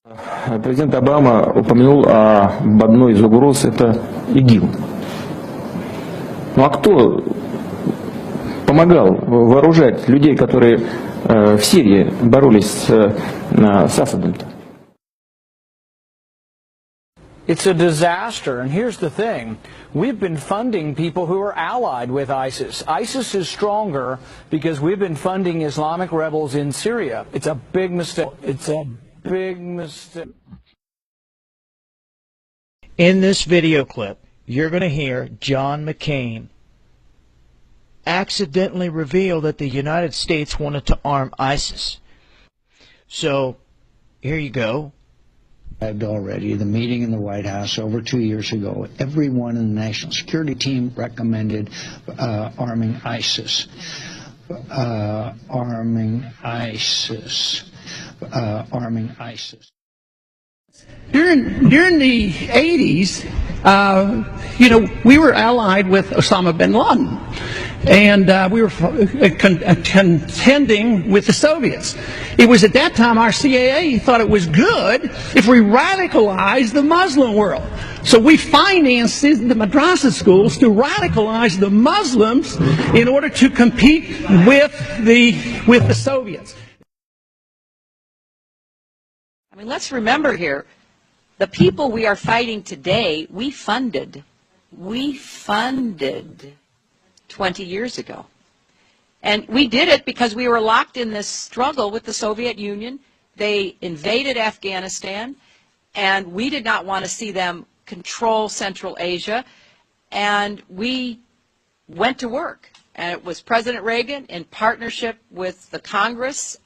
Президент Обама упомянул об одной из угроз, это ИГИЛ. Ну а кто помогал вооружать людей, которые в Сирии боролись с Асадом-то? It's a disaster, and here's the thing. We've been funding people who are allied with ISIS. ISIS is stronger because we've been funding Islamic rebels in Syria. It's a big mistake. It's a big mistake. In this video clip, you're going to hear John McCain accidentally reveal that the United States wanted to arm ISIS. So, here you go. Already, the meeting in the White House over 2 years ago, everyone in the National Security Team recommended arming ISIS. Arming ISIS. Arming ISIS. During the 80s, we were allied with Osama bin Laden, and we were contending with the Soviets. It was at that time our CIA thought it was good if we radicalized the Muslim world. So we financed the madrasa schools to radicalize the Muslims in order to compete with the Soviets. I mean, let's remember here, the people we are fighting today, we funded 20 years ago. And we did it because we were locked in this struggle with the Soviet Union. They invaded Afghanistan, and we did not want to see them control Central Asia. And we went to work. And it was President Reagan, in partnership with the Congress,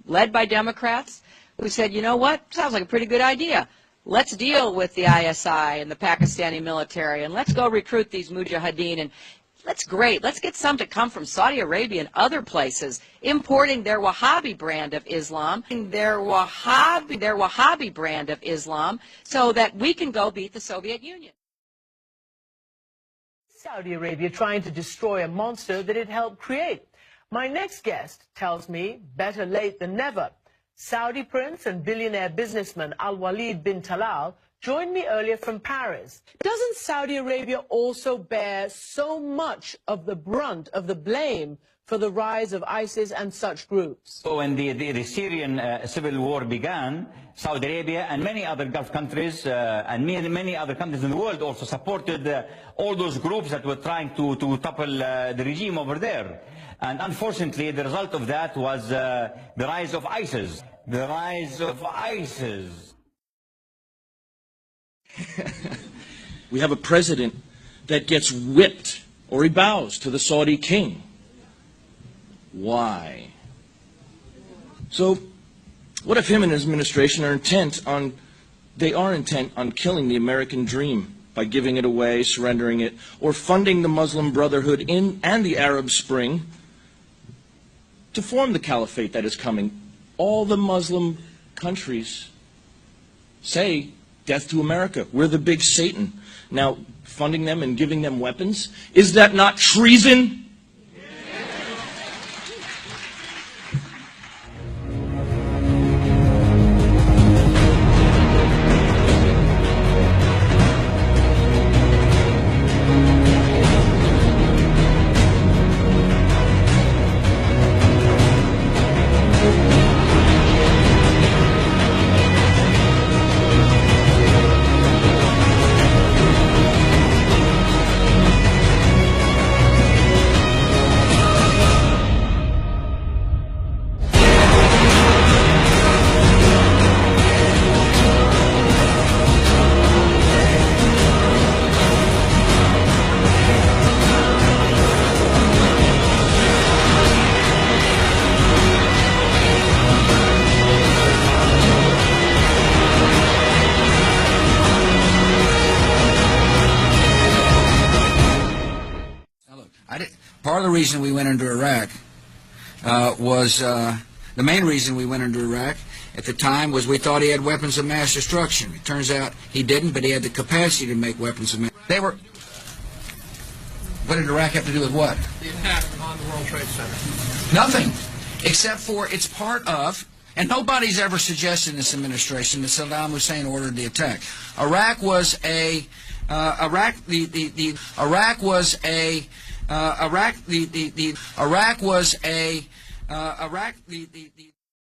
led by Democrats, who said, you know what, sounds like a pretty good idea. Let's deal with the ISI and the Pakistani military, and let's go recruit these mujahideen. And that's great. Let's get some to come from Saudi Arabia and other places, importing their Wahhabi brand of Islam, their Wahhabi brand of Islam, so that we can go beat the Soviet Union. Saudi Arabia trying to destroy a monster that it helped create. My next guest tells me better late than never. Saudi prince and billionaire businessman Al-Walid bin Talal joined me earlier from Paris. Doesn't Saudi Arabia also bear so much of the brunt of the blame for the rise of ISIS and such groups? When the Syrian civil war began, Saudi Arabia and many other Gulf countries and many other countries in the world also supported all those groups that were trying to topple the regime over there. And unfortunately, the result of that was the rise of ISIS. The rise of ISIS. We have a president that gets whipped or he bows to the Saudi king. Why? So, what if him and his administration are intent on killing the American dream by giving it away, surrendering it, or funding the Muslim Brotherhood and the Arab Spring to form the caliphate that is coming? All the Muslim countries say, death to America. We're the big Satan. Now, funding them and giving them weapons, is that not treason? Part of the reason we went into Iraq was the main reason we went into Iraq at the time was we thought he had weapons of mass destruction. It turns out he didn't, but he had the capacity to make weapons of mass. What did Iraq have to do with what? The attack on the World Trade Center. Nothing, except for it's part of And nobody's ever suggested in this administration that Saddam Hussein ordered the attack. Iraq was a Iraq was a